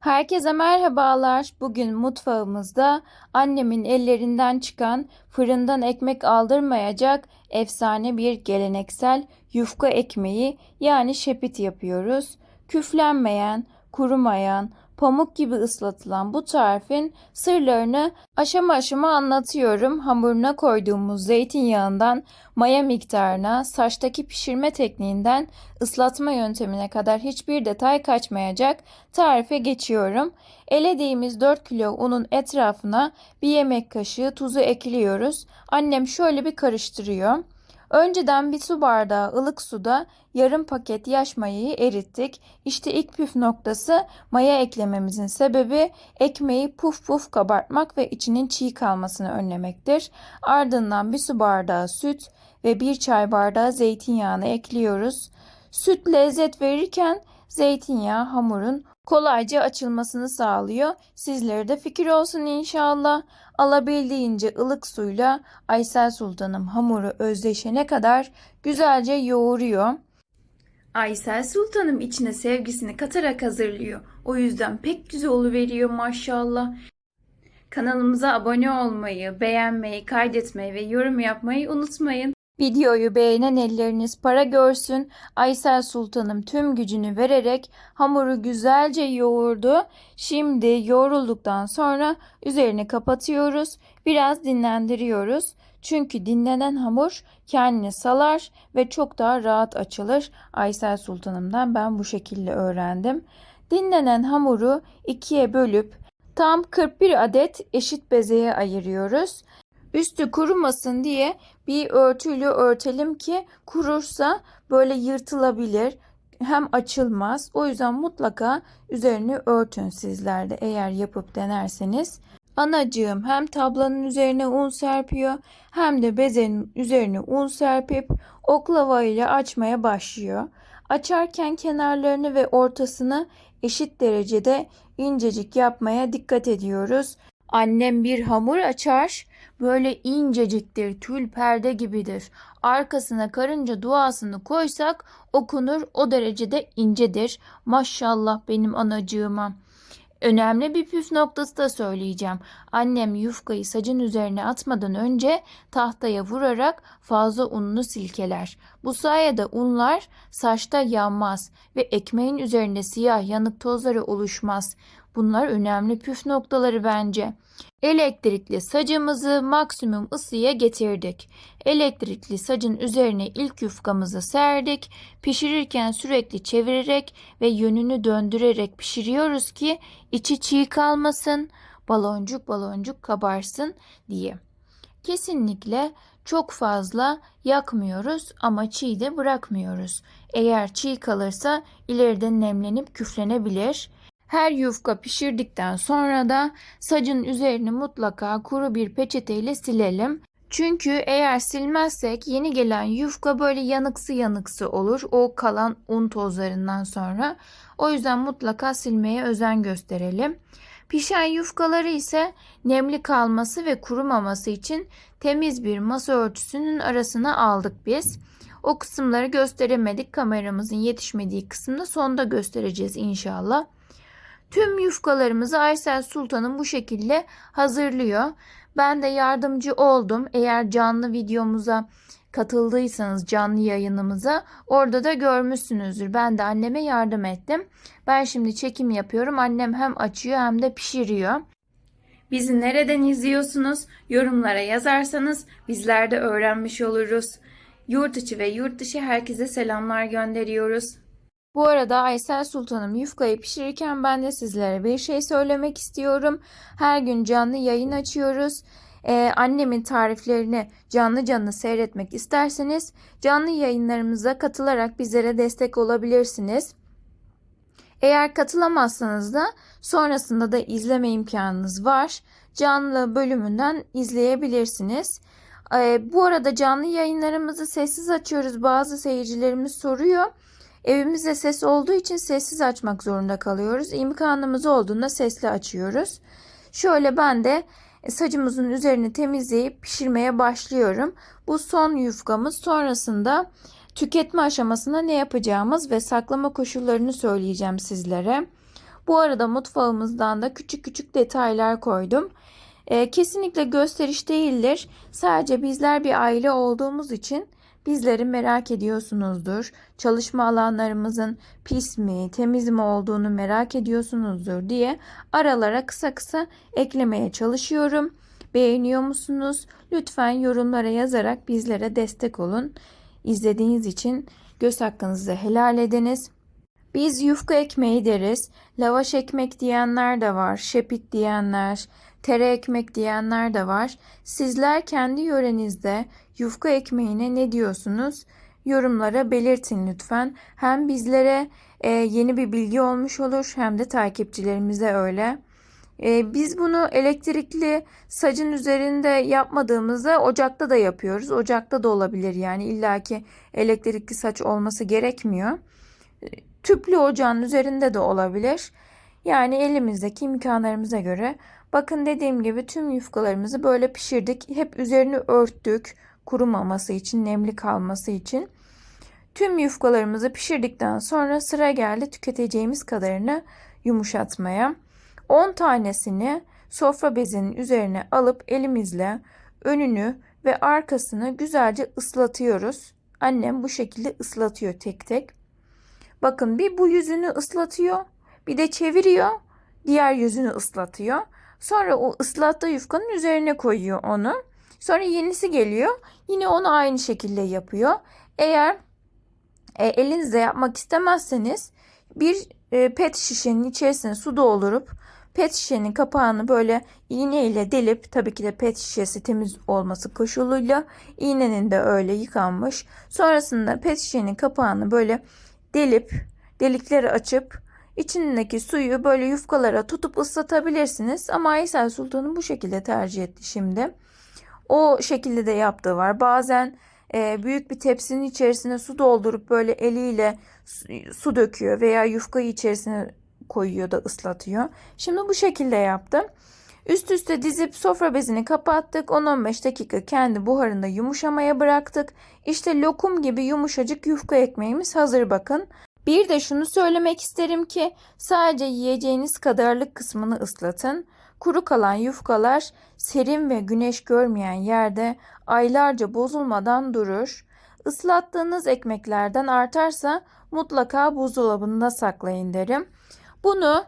Herkese merhabalar. Bugün mutfağımızda annemin ellerinden çıkan fırından ekmek aldırmayacak efsane bir geleneksel yufka ekmeği yani şepit yapıyoruz. Küflenmeyen, kurumayan, pamuk gibi ıslatılan bu tarifin sırlarını aşama aşama anlatıyorum. Hamuruna koyduğumuz zeytinyağından maya miktarına, saçtaki pişirme tekniğinden ıslatma yöntemine kadar hiçbir detay kaçmayacak. Tarife geçiyorum. Elediğimiz 4 kilo unun etrafına bir yemek kaşığı tuzu ekliyoruz. Annem şöyle bir karıştırıyor. Önceden bir su bardağı ılık suda yarım paket yaş mayayı erittik. İşte ilk püf noktası maya eklememizin sebebi ekmeği puf puf kabartmak ve içinin çiğ kalmasını önlemektir. Ardından bir su bardağı süt ve bir çay bardağı zeytinyağını ekliyoruz. Süt lezzet verirken zeytinyağı hamurun kolayca açılmasını sağlıyor. Sizlere de fikir olsun inşallah. Alabildiğince ılık suyla Aysel Sultanım hamuru özleşene kadar güzelce yoğuruyor. Aysel Sultanım içine sevgisini katarak hazırlıyor. O yüzden pek güzel oluveriyor maşallah. Kanalımıza abone olmayı, beğenmeyi, kaydetmeyi ve yorum yapmayı unutmayın. Videoyu beğenen elleriniz para görsün. Aysel Sultanım tüm gücünü vererek hamuru güzelce yoğurdu. Şimdi yoğrulduktan sonra üzerini kapatıyoruz. Biraz dinlendiriyoruz. Çünkü dinlenen hamur kendini salar ve çok daha rahat açılır. Aysel Sultanım'dan ben bu şekilde öğrendim. Dinlenen hamuru ikiye bölüp tam 41 adet eşit bezeye ayırıyoruz. Üstü kurumasın diye bir örtüyle örtelim ki kurursa böyle yırtılabilir hem açılmaz. O yüzden mutlaka üzerini örtün sizler de eğer yapıp denerseniz. Anacığım hem tablanın üzerine un serpiyor hem de bezenin üzerine un serpip oklava ile açmaya başlıyor. Açarken kenarlarını ve ortasını eşit derecede incecik yapmaya dikkat ediyoruz. Annem bir hamur açar, böyle inceciktir, tül perde gibidir. Arkasına karınca duasını koysak okunur, o derecede incedir. Maşallah benim anacığıma. Önemli bir püf noktası da söyleyeceğim. Annem yufkayı sacın üzerine atmadan önce tahtaya vurarak fazla ununu silkeler. Bu sayede unlar saçta yanmaz ve ekmeğin üzerinde siyah yanık tozları oluşmaz. Bunlar önemli püf noktaları bence. Elektrikli sacımızı maksimum ısıya getirdik. Elektrikli sacın üzerine ilk yufkamızı serdik. Pişirirken sürekli çevirerek ve yönünü döndürerek pişiriyoruz ki içi çiğ kalmasın, baloncuk baloncuk kabarsın diye. Kesinlikle çok fazla yakmıyoruz ama çiğ de bırakmıyoruz. Eğer çiğ kalırsa ileride nemlenip küflenebilir. Her yufka pişirdikten sonra da sacın üzerini mutlaka kuru bir peçeteyle silelim. Çünkü eğer silmezsek yeni gelen yufka böyle yanıksı yanıksı olur o kalan un tozlarından sonra. O yüzden mutlaka silmeye özen gösterelim. Pişen yufkaları ise nemli kalması ve kurumaması için temiz bir masa örtüsünün arasına aldık biz. O kısımları gösteremedik. Kameramızın yetişmediği kısımda sonda göstereceğiz inşallah. Tüm yufkalarımızı Aysel Sultan'ım bu şekilde hazırlıyor. Ben de yardımcı oldum. Eğer canlı videomuza katıldıysanız canlı yayınımıza orada da görmüşsünüzdür. Ben de anneme yardım ettim. Ben şimdi çekim yapıyorum. Annem hem açıyor hem de pişiriyor. Bizi nereden izliyorsunuz? Yorumlara yazarsanız bizler de öğrenmiş oluruz. Yurt içi ve yurt dışı herkese selamlar gönderiyoruz. Bu arada Aysel Sultanım yufkayı pişirirken ben de sizlere bir şey söylemek istiyorum. Her gün canlı yayın açıyoruz. Annemin tariflerini canlı canlı seyretmek isterseniz canlı yayınlarımıza katılarak bizlere destek olabilirsiniz. Eğer katılamazsanız da sonrasında da izleme imkanınız var. Canlı bölümünden izleyebilirsiniz. Bu arada canlı yayınlarımızı sessiz açıyoruz. Bazı seyircilerimiz soruyor. Evimizde ses olduğu için sessiz açmak zorunda kalıyoruz. İmkanımız olduğunda sesli açıyoruz. Şöyle ben de sacımızın üzerini temizleyip pişirmeye başlıyorum. Bu son yufkamız. Sonrasında tüketme aşamasında ne yapacağımız ve saklama koşullarını söyleyeceğim sizlere. Bu arada mutfağımızdan da küçük küçük detaylar koydum. Kesinlikle gösteriş değildir. Sadece bizler bir aile olduğumuz için bizleri merak ediyorsunuzdur. Çalışma alanlarımızın pis mi, temiz mi olduğunu merak ediyorsunuzdur diye aralara kısa kısa eklemeye çalışıyorum. Beğeniyor musunuz? Lütfen yorumlara yazarak bizlere destek olun. İzlediğiniz için göz hakkınızı helal ediniz. Biz yufka ekmeği deriz. Lavaş ekmek diyenler de var. Şepit diyenler, tere ekmek diyenler de var. Sizler kendi yörenizde yufka ekmeğine ne diyorsunuz? Yorumlara belirtin lütfen. Hem bizlere yeni bir bilgi olmuş olur hem de takipçilerimize öyle. Biz bunu elektrikli sacın üzerinde yapmadığımızda ocakta da yapıyoruz. Ocakta da olabilir yani illaki elektrikli saç olması gerekmiyor. Tüplü ocağın üzerinde de olabilir. Yani elimizdeki imkanlarımıza göre. Bakın dediğim gibi tüm yufkalarımızı böyle pişirdik. Hep üzerini örttük. Kurumaması için, nemli kalması için. Tüm yufkalarımızı pişirdikten sonra sıra geldi tüketeceğimiz kadarını yumuşatmaya. 10 tanesini sofra bezinin üzerine alıp elimizle önünü ve arkasını güzelce ıslatıyoruz. Annem bu şekilde ıslatıyor tek tek. Bakın bir bu yüzünü ıslatıyor, bir de çeviriyor, diğer yüzünü ıslatıyor. Sonra o ıslattığı yufkanın üzerine koyuyor onu. Sonra yenisi geliyor, yine onu aynı şekilde yapıyor. Eğer elinizle yapmak istemezseniz bir pet şişenin içerisine su doldurup pet şişenin kapağını böyle iğne ile delip, tabii ki de pet şişesi temiz olması koşuluyla, iğnenin de öyle yıkanmış. Sonrasında pet şişenin kapağını böyle delip delikleri açıp içindeki suyu böyle yufkalara tutup ıslatabilirsiniz. Ama Aysel Sultan'ın bu şekilde tercih etti şimdi. O şekilde de yaptığı var. Bazen büyük bir tepsinin içerisine su doldurup böyle eliyle su döküyor veya yufkayı içerisine koyuyor da ıslatıyor. Şimdi bu şekilde yaptım. Üst üste dizip sofra bezini kapattık. 10-15 dakika kendi buharında yumuşamaya bıraktık. İşte lokum gibi yumuşacık yufka ekmeğimiz hazır bakın. Bir de şunu söylemek isterim ki sadece yiyeceğiniz kadarlık kısmını ıslatın. Kuru kalan yufkalar serin ve güneş görmeyen yerde aylarca bozulmadan durur. Islattığınız ekmeklerden artarsa mutlaka buzdolabında saklayın derim. Bunu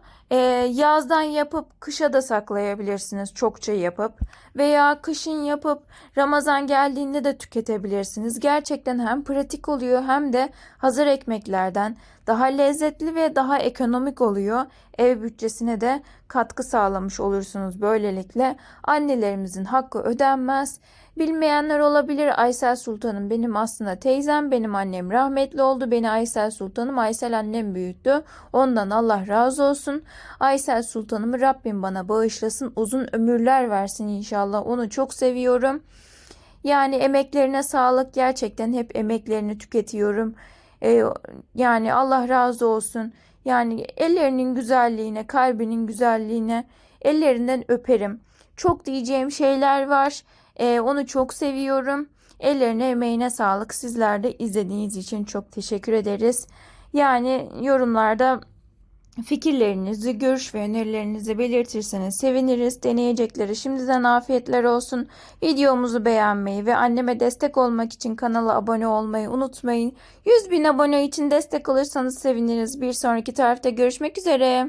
yazdan yapıp kışa da saklayabilirsiniz, çokça yapıp veya kışın yapıp Ramazan geldiğinde de tüketebilirsiniz. Gerçekten hem pratik oluyor hem de hazır ekmeklerden daha lezzetli ve daha ekonomik oluyor. Ev bütçesine de katkı sağlamış olursunuz böylelikle. Annelerimizin hakkı ödenmez. Bilmeyenler olabilir. Aysel Sultanım benim aslında teyzem, benim annem rahmetli oldu. Beni Aysel Sultanım, Aysel annem büyüttü. Ondan Allah razı olsun. Aysel Sultanımı Rabbim bana bağışlasın. Uzun ömürler versin inşallah. Onu çok seviyorum. Yani emeklerine sağlık. Gerçekten hep emeklerini tüketiyorum. Yani Allah razı olsun. Yani ellerinin güzelliğine, kalbinin güzelliğine ellerinden öperim. Çok diyeceğim şeyler var. Onu çok seviyorum. Ellerine emeğine sağlık. Sizler de izlediğiniz için çok teşekkür ederiz. Yani yorumlarda fikirlerinizi, görüş ve önerilerinizi belirtirseniz seviniriz. Deneyecekleri şimdiden afiyetler olsun. Videomuzu beğenmeyi ve anneme destek olmak için kanala abone olmayı unutmayın. 100.000 abone için destek olursanız seviniriz. Bir sonraki tarifte görüşmek üzere.